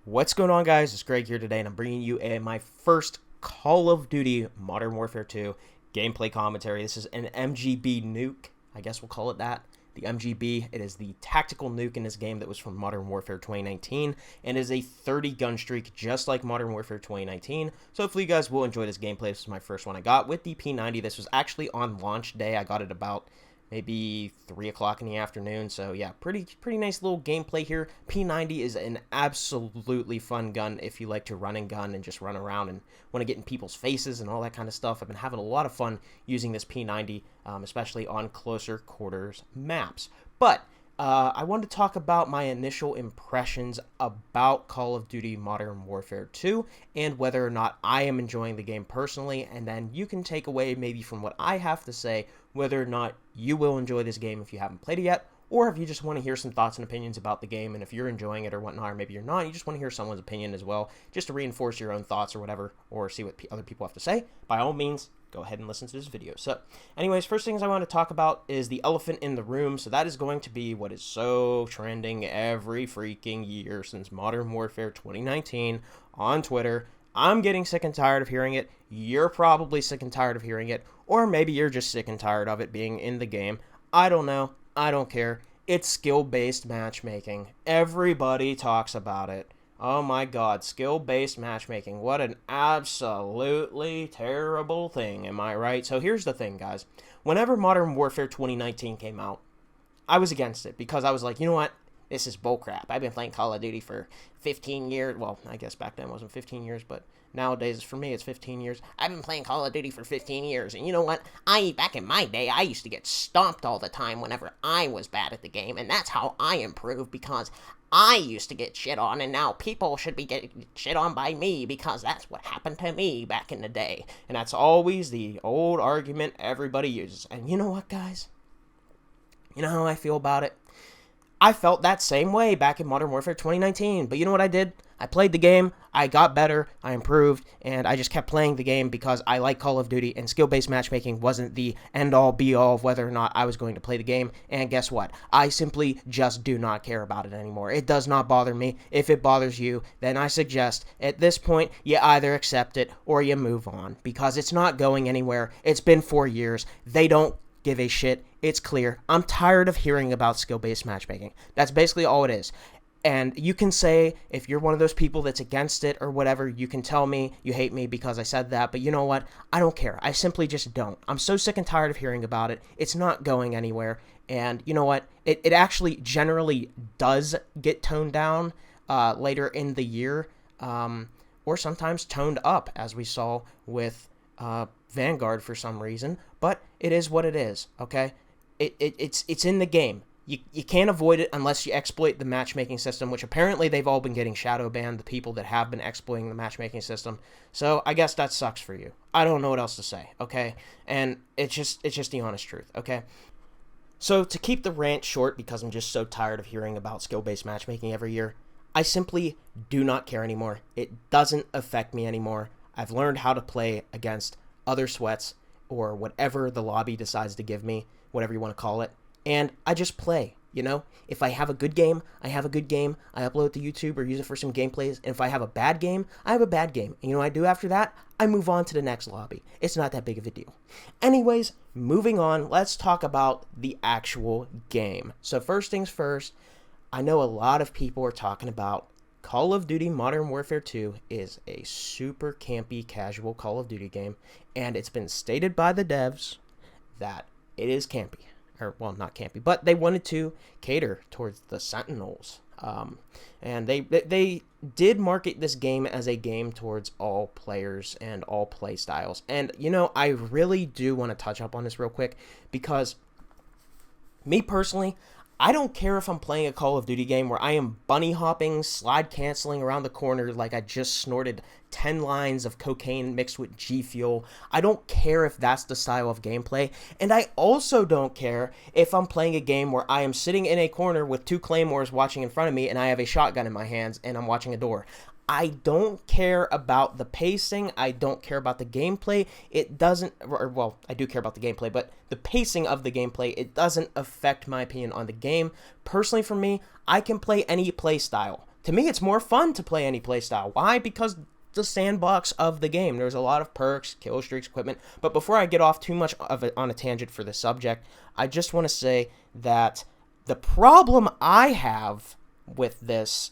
What's going on, guys? It's Greg here today, and I'm bringing you my first Call of Duty Modern Warfare 2 gameplay commentary. This is an MGB nuke, I guess we'll call it that. The MGB, it is the tactical nuke in this game that was from Modern Warfare 2019, and is a 30 gun streak just like Modern Warfare 2019. So hopefully you guys will enjoy this gameplay. This is my first one I got with the P90. This was actually on launch day. I got it about maybe 3 o'clock in the afternoon. So yeah, pretty nice little gameplay here. P90 is an absolutely fun gun if you like to run and gun and just run around and want to get in people's faces and all that kind of stuff. I've been having a lot of fun using this P90, especially on closer quarters maps. But I wanted to talk about my initial impressions about Call of Duty Modern Warfare 2 and whether or not I am enjoying the game personally, and then you can take away maybe from what I have to say whether or not you will enjoy this game if you haven't played it yet, or if you just want to hear some thoughts and opinions about the game, and if you're enjoying it or whatnot, or maybe you're not, you just want to hear someone's opinion as well, just to reinforce your own thoughts or whatever, or see what other people have to say. By all means, go ahead and listen to this video. So anyways, first things I want to talk about is the elephant in the room. So that is going to be what is so trending every freaking year since Modern Warfare 2019 on Twitter. I'm getting sick and tired of hearing it. You're probably sick and tired of hearing it. Or maybe you're just sick and tired of it being in the game. I don't know. I don't care. It's skill-based matchmaking. Everybody talks about it. Oh my god, skill-based matchmaking. What an absolutely terrible thing, am I right? So here's the thing, guys. Whenever Modern Warfare 2019 came out, I was against it because I was like, you know what? This is bullcrap. I've been playing Call of Duty for 15 years. Well, I guess back then it wasn't 15 years, but nowadays for me it's 15 years. I've been playing Call of Duty for 15 years, and you know what? Back in my day, I used to get stomped all the time whenever I was bad at the game, and that's how I improved, because I used to get shit on, and now people should be getting shit on by me because that's what happened to me back in the day. And that's always the old argument everybody uses. And you know what, guys? You know how I feel about it? I felt that same way back in Modern Warfare 2019, but you know what I did? I played the game, I got better, I improved, and I just kept playing the game because I like Call of Duty, and skill-based matchmaking wasn't the end-all, be-all of whether or not I was going to play the game, and guess what? I simply just do not care about it anymore. It does not bother me. If it bothers you, then I suggest, at this point, you either accept it or you move on, because it's not going anywhere. It's been 4 years. They don't give a shit. It's clear. I'm tired of hearing about skill-based matchmaking. That's basically all it is. And you can say, if you're one of those people that's against it or whatever, you can tell me you hate me because I said that, but you know what? I don't care. I simply just don't. I'm so sick and tired of hearing about it. It's not going anywhere. And you know what? It actually generally does get toned down later in the year, or sometimes toned up, as we saw with Vanguard for some reason, but it is what it is, okay? It's in the game. You can't avoid it unless you exploit the matchmaking system, which apparently they've all been getting shadow banned, the people that have been exploiting the matchmaking system. So I guess that sucks for you. I don't know what else to say, okay? And it's just the honest truth, okay? So to keep the rant short, because I'm just so tired of hearing about skill-based matchmaking every year, I simply do not care anymore. It doesn't affect me anymore. I've learned how to play against other sweats, or whatever the lobby decides to give me, whatever you want to call it, and I just play, you know? If I have a good game, I have a good game. I upload it to YouTube or use it for some gameplays, and if I have a bad game, I have a bad game. And you know what I do after that? I move on to the next lobby. It's not that big of a deal. Anyways, moving on, let's talk about the actual game. So first things first, I know a lot of people are talking about Call of Duty Modern Warfare 2 is a super campy, casual Call of Duty game, and it's been stated by the devs that it is campy. Or, well, not campy, but they wanted to cater towards the Sentinels. And they did market this game as a game towards all players and all play styles. And, you know, I really do want to touch up on this real quick, because me personally, I don't care if I'm playing a Call of Duty game where I am bunny hopping, slide canceling around the corner like I just snorted 10 lines of cocaine mixed with G Fuel. I don't care if that's the style of gameplay. And I also don't care if I'm playing a game where I am sitting in a corner with 2 claymores watching in front of me and I have a shotgun in my hands and I'm watching a door. I don't care about the pacing. I don't care about the gameplay. It doesn't, or, well, I do care about the gameplay, but the pacing of the gameplay, it doesn't affect my opinion on the game. Personally, for me, I can play any play style. to me, it's more fun to play any playstyle. Why? Because the sandbox of the game. There's a lot of perks, kill streaks, equipment. But before I get off too much of it on a tangent for the subject, I just want to say that the problem I have with this,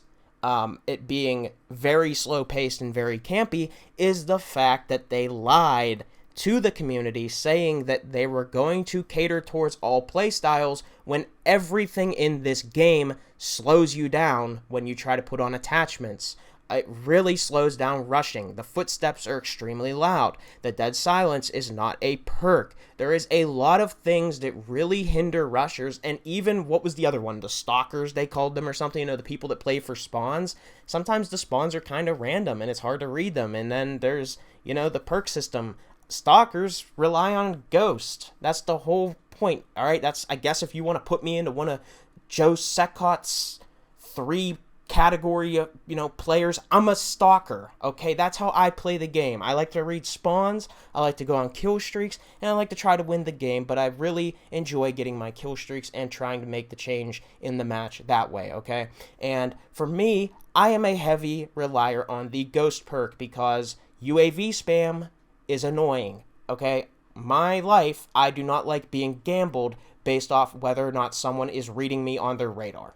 it being very slow-paced and very campy, is the fact that they lied to the community saying that they were going to cater towards all playstyles when everything in this game slows you down when you try to put on attachments. It really slows down rushing. The footsteps are extremely loud. The dead silence is not a perk. There is a lot of things that really hinder rushers, and even, what was the other one? The stalkers, they called them, or something, you know, the people that play for spawns. Sometimes the spawns are kind of random, and it's hard to read them, and then there's, you know, the perk system. Stalkers rely on ghost. That's the whole point, alright? That's, I guess, if you want to put me into one of Joe Secot's 3 category of, you know, players, I'm a stalker, okay? That's how I play the game. I like to read spawns, I like to go on kill streaks, and I like to try to win the game, but I really enjoy getting my kill streaks and trying to make the change in the match that way, okay? And for me, I am a heavy relier on the ghost perk because UAV spam is annoying, okay? My life, I do not like being gambled based off whether or not someone is reading me on their radar.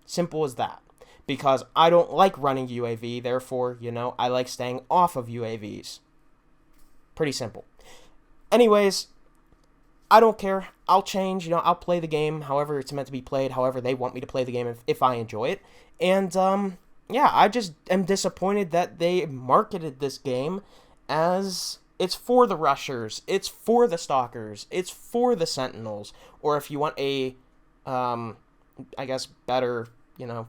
Simple as that. Because I don't like running UAV, therefore, you know, I like staying off of UAVs. Pretty simple. Anyways, I don't care. I'll change, you know, I'll play the game however it's meant to be played, however they want me to play the game if I enjoy it. And, yeah, I just am disappointed that they marketed this game as it's for the rushers, it's for the stalkers, it's for the sentinels, or if you want a, I guess, better, you know,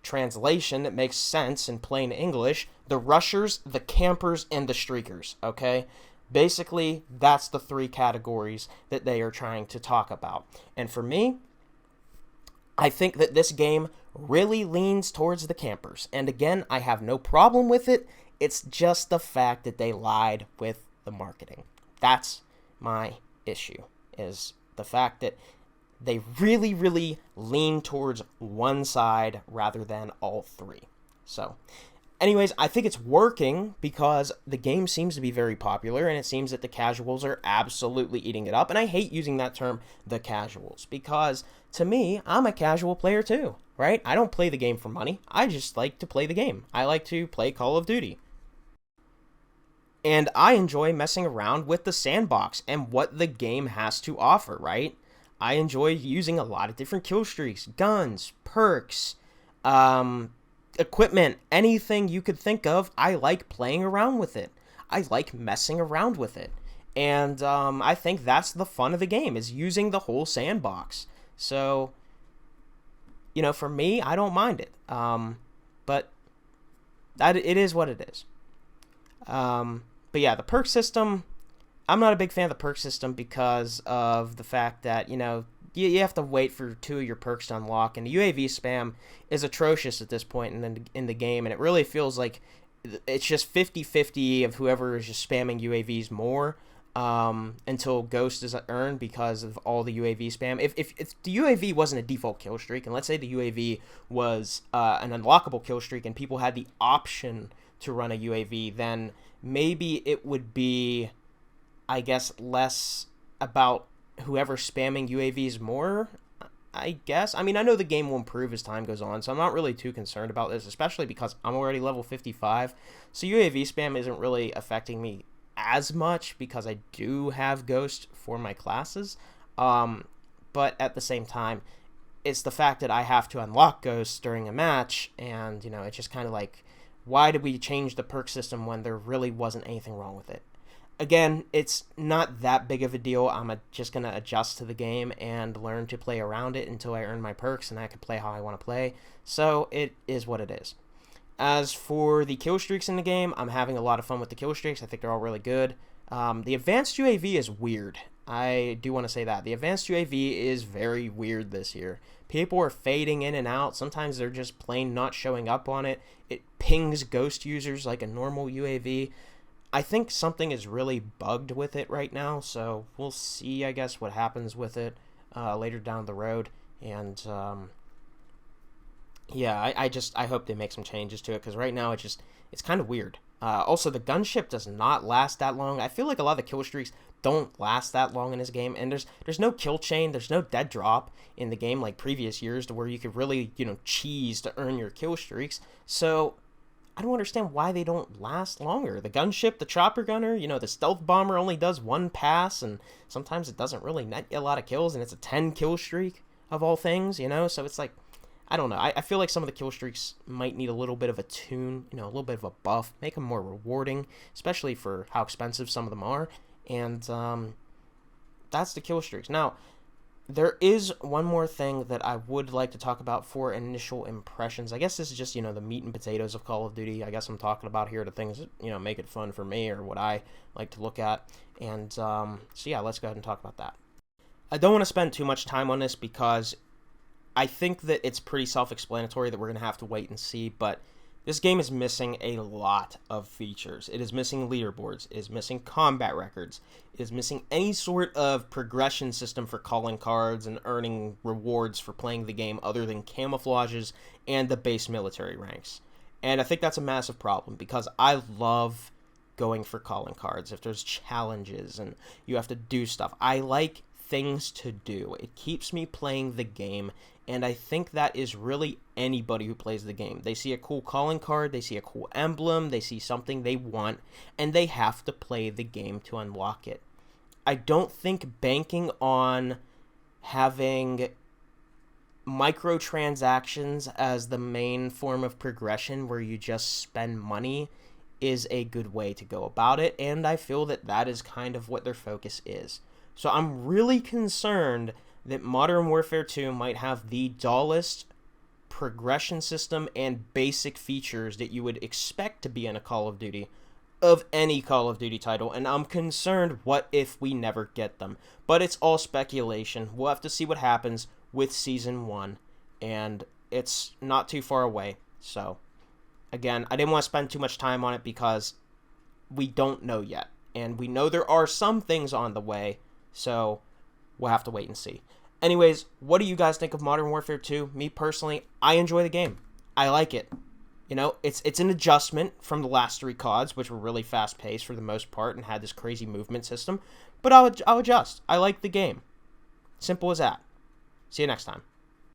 translation that makes sense in plain English, the rushers, the campers, and the streakers, okay? Basically, that's the 3 categories that they are trying to talk about. And for me, I think that this game really leans towards the campers. And again, I have no problem with it. It's just the fact that they lied with the marketing. That's my issue, is the fact that they really, really lean towards one side rather than all 3. So, anyways, I think it's working because the game seems to be very popular, and it seems that the casuals are absolutely eating it up. And I hate using that term, the casuals, because to me, I'm a casual player too, right? I don't play the game for money. I just like to play the game. I like to play Call of Duty. And I enjoy messing around with the sandbox and what the game has to offer, right? I enjoy using a lot of different kill streaks, guns, perks, equipment, anything you could think of. I like playing around with it. I like messing around with it. And I think that's the fun of the game, is using the whole sandbox. So, you know, for me, I don't mind it. But it is what it is. But yeah, the perk system, I'm not a big fan of the perk system because of the fact that, you know, you have to wait for 2 of your perks to unlock, and the UAV spam is atrocious at this point in the game, and it really feels like it's just 50-50 of whoever is just spamming UAVs more until Ghost is earned because of all the UAV spam. If the UAV wasn't a default kill streak, and let's say the UAV was an unlockable kill streak and people had the option to run a UAV, then maybe it would be, I guess, less about whoever's spamming UAVs more, I guess. I mean, I know the game will improve as time goes on, so I'm not really too concerned about this, especially because I'm already level 55. So UAV spam isn't really affecting me as much because I do have Ghost for my classes. But at the same time, it's the fact that I have to unlock Ghost during a match, and, you know, it's just kind of like, why did we change the perk system when there really wasn't anything wrong with it? Again, it's not that big of a deal. I'm just going to adjust to the game and learn to play around it until I earn my perks and I can play how I want to play. So it is what it is. As for the kill streaks in the game, I'm having a lot of fun with the kill streaks. I think they're all really good. The advanced UAV is weird. I do want to say that. The advanced UAV is very weird this year. People are fading in and out. Sometimes they're just plain not showing up on it. It pings Ghost users like a normal UAV. I think something is really bugged with it right now, so we'll see, I guess, what happens with it later down the road. And Yeah, I hope they make some changes to it because right now it's kind of weird. Also, the gunship does not last that long. I feel like a lot of the kill streaks don't last that long in this game, and there's no kill chain, there's no dead drop in the game like previous years to where you could really cheese to earn your kill streaks. So I don't understand why they don't last longer. The gunship, the chopper gunner, the stealth bomber only does one pass, and sometimes it doesn't really net you a lot of kills, and it's a 10 kill streak of all things, so it's like I don't know. I feel like some of the kill streaks might need a little bit of a tune, a little bit of a buff, make them more rewarding, especially for how expensive some of them are. And that's the kill streaks. Now, there is one more thing that I would like to talk about for initial impressions. I guess this is just, the meat and potatoes of Call of Duty. I guess I'm talking about here the things that, make it fun for me or what I like to look at. And so, yeah, let's go ahead and talk about that. I don't want to spend too much time on this because I think that it's pretty self-explanatory that we're going to have to wait and see, but this game is missing a lot of features. It is missing leaderboards. It is missing combat records. It is missing any sort of progression system for calling cards and earning rewards for playing the game other than camouflages and the base military ranks. And I think that's a massive problem because I love going for calling cards. If there's challenges and you have to do stuff, I like things to do. It keeps me playing the game, and I think that is really anybody who plays the game. They see a cool calling card, they see a cool emblem, they see something they want, and they have to play the game to unlock it. I don't think banking on having microtransactions as the main form of progression where you just spend money is a good way to go about it, and I feel that that is kind of what their focus is. So I'm really concerned that Modern Warfare 2 might have the dullest progression system and basic features that you would expect to be in a Call of Duty of any Call of Duty title, and I'm concerned what if we never get them. But it's all speculation. We'll have to see what happens with Season 1, and it's not too far away. So, again, I didn't want to spend too much time on it because we don't know yet, and we know there are some things on the way, so we'll have to wait and see. Anyways, what do you guys think of Modern Warfare 2? Me personally, I enjoy the game. I like it. It's an adjustment from the last 3 CODs, which were really fast-paced for the most part and had this crazy movement system. But I'll adjust. I like the game. Simple as that. See you next time.